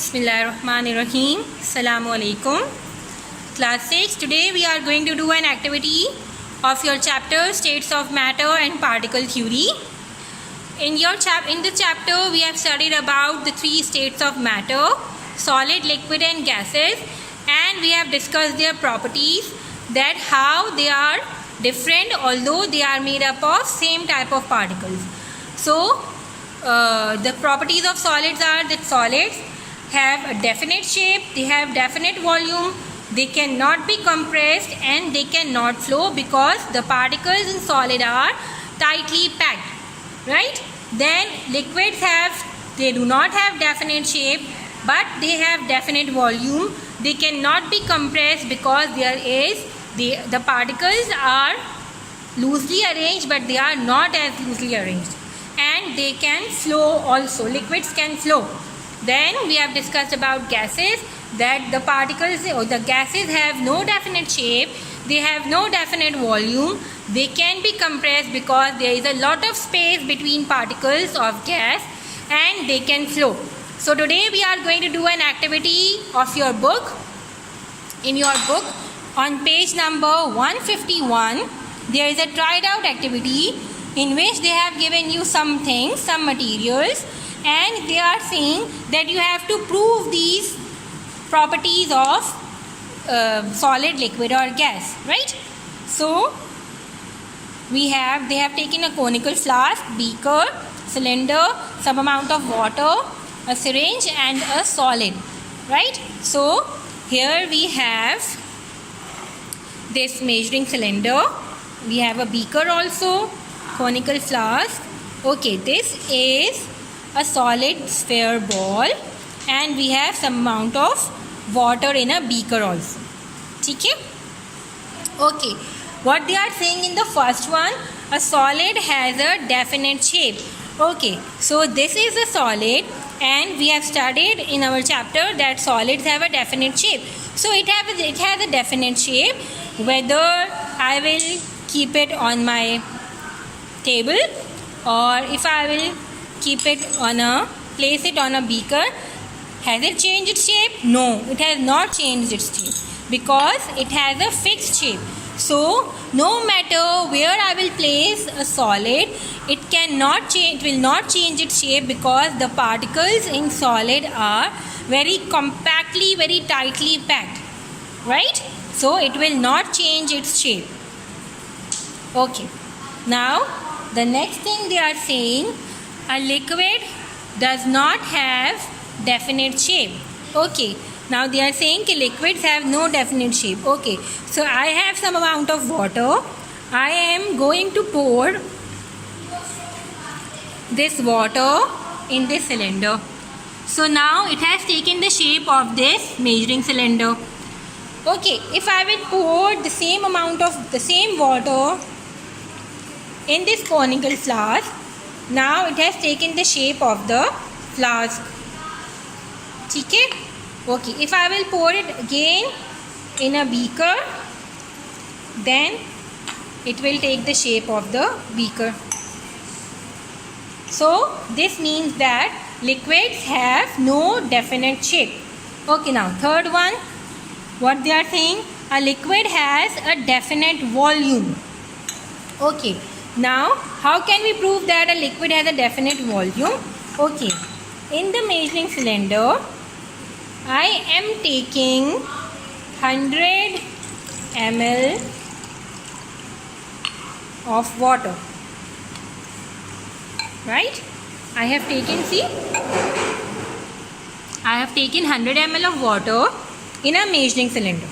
Bismillahirrahmanirrahim. Assalamu alaikum. Class 6. Today we are going to do an activity of your chapter States of Matter and Particle Theory. In the chapter we have studied about the three states of matter: solid, liquid and gases, and we have discussed their properties, that how they are different although they are made up of same type of particles. So the properties of solids are that solids have a definite shape, they have definite volume, they cannot be compressed and they cannot flow because the particles in solid are tightly packed, right? Then liquids they do not have definite shape but they have definite volume. They cannot be compressed because the particles are loosely arranged but they are not as loosely arranged, and they can flow also. Liquids can flow. Then we have discussed about gases, that the particles or the gases have no definite shape, they have no definite volume, they can be compressed because there is a lot of space between particles of gas, and they can flow. So today we are going to do an activity of your book. In your book on page number 151 there is a tried out activity in which they have given you some things, some materials, and they are saying that you have to prove these properties of solid, liquid or gas, right? So they have taken a conical flask, beaker, cylinder, some amount of water, a syringe and a solid, right? So here we have this measuring cylinder, we have a beaker also, conical flask. Okay, this is a solid sphere ball and we have some amount of water in a beaker also. Okay, what they are saying in the first one, a solid has a definite shape. Okay, so this is a solid and we have studied in our chapter that solids have a definite shape. So it has a definite shape. Whether I will keep it on my table or if I will place it on a beaker, has it changed its shape? No, it has not changed its shape because it has a fixed shape. So no matter where I will place a solid, it will not change its shape because the particles in solid are very compactly, very tightly packed, right? So it will not change its shape. Okay, now the next thing they are saying, a liquid does not have definite shape. Okay, now they are saying that liquids have no definite shape. Okay, so I have some amount of water. I am going to pour this water in this cylinder. So now it has taken the shape of this measuring cylinder. Okay, if I will pour the same amount of the same water in this conical flask, now it has taken the shape of the flask. Okay, if I will pour it again in a beaker, then it will take the shape of the beaker. So this means that liquids have no definite shape. Okay, now third one, what they are saying, a liquid has a definite volume. Okay, now how can we prove that a liquid has a definite volume? Okay, in the measuring cylinder I am taking 100 ml of water, right? I have taken 100 ml of water in a measuring cylinder.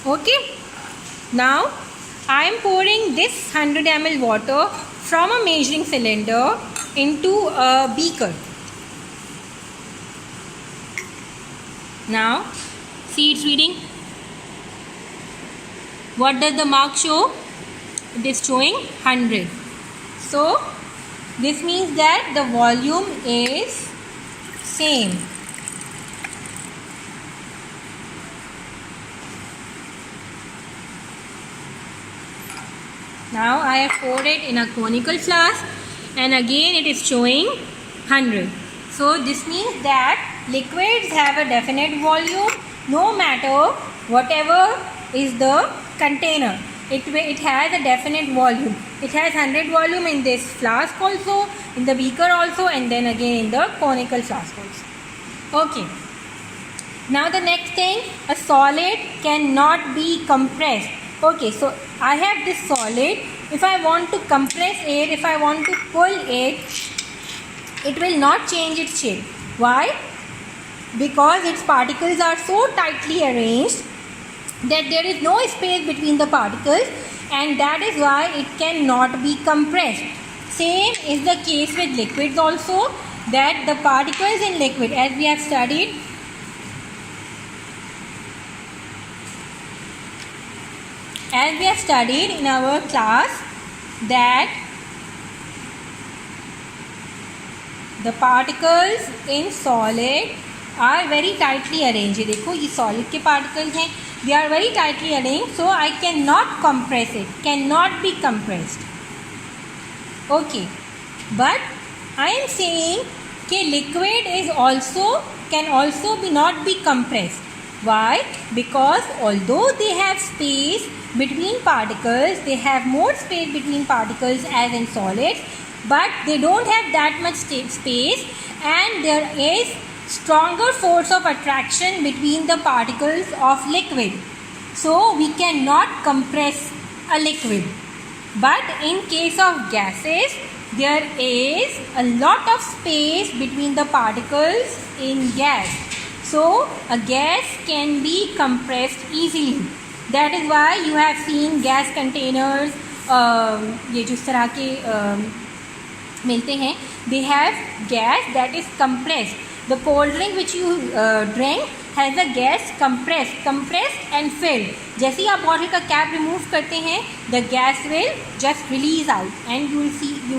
Okay, now I am pouring this 100 ml water from a measuring cylinder into a beaker. Now see its reading. What does the mark show? It is showing 100. So this means that the volume is same. Now I have poured it in a conical flask and again it is showing 100. So this means that liquids have a definite volume no matter whatever is the container. It has a definite volume. It has 100 volume in this flask also, in the beaker also, and then again in the conical flask also. Okay. Now the next thing, a solid cannot be compressed. Okay, so I have this solid. If I want to compress it, if I want to pull it, it will not change its shape. Why? Because its particles are so tightly arranged that there is no space between the particles, and that is why it cannot be compressed. Same is the case with liquids also, that the particles in liquid, as we have studied, in our class, that the particles in solid are very tightly arranged. देखो ये solid के particles हैं, they are very tightly arranged, so I cannot compress it, cannot be compressed. Okay, but I am saying कि liquid is also can also be not be compressed. Why? Because although they have space between particles, they have more space between particles as in solids, but they don't have that much space, and there is stronger force of attraction between the particles of liquid, so we cannot compress a liquid. But in case of gases, there is a lot of space between the particles in gas, so a gas can be compressed easily. That is why you have seen gas containers, ये जिस तरह के मिलते हैं, they have gas that is compressed. The cold drink which you drink has a gas compressed and filled. जैसे ही आप bottle का cap remove करते हैं, the gas will just release out and you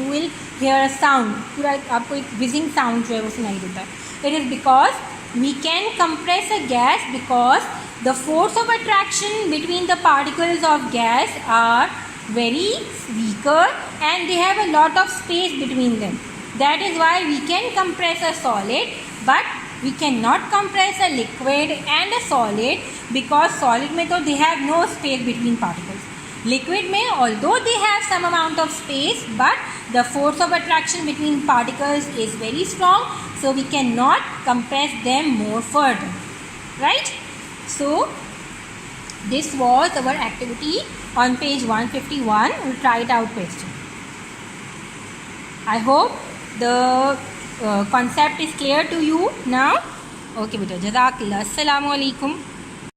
will hear a sound. पूरा आपको एक whizzing sound जो है वो सुनाई देता है. It is because we can compress a gas because the force of attraction between the particles of gas are very weaker and they have a lot of space between them. That is why we can compress a solid, but we cannot compress a liquid and a solid, because solid में तो they have no space between particles. Liquid में although they have some amount of space, but the force of attraction between particles is very strong, so we cannot compress them more further. Right? So this was our activity on page 151. We'll try it out question. I hope the concept is clear to you now. Okay beta, jazakallah. Assalamu alaikum.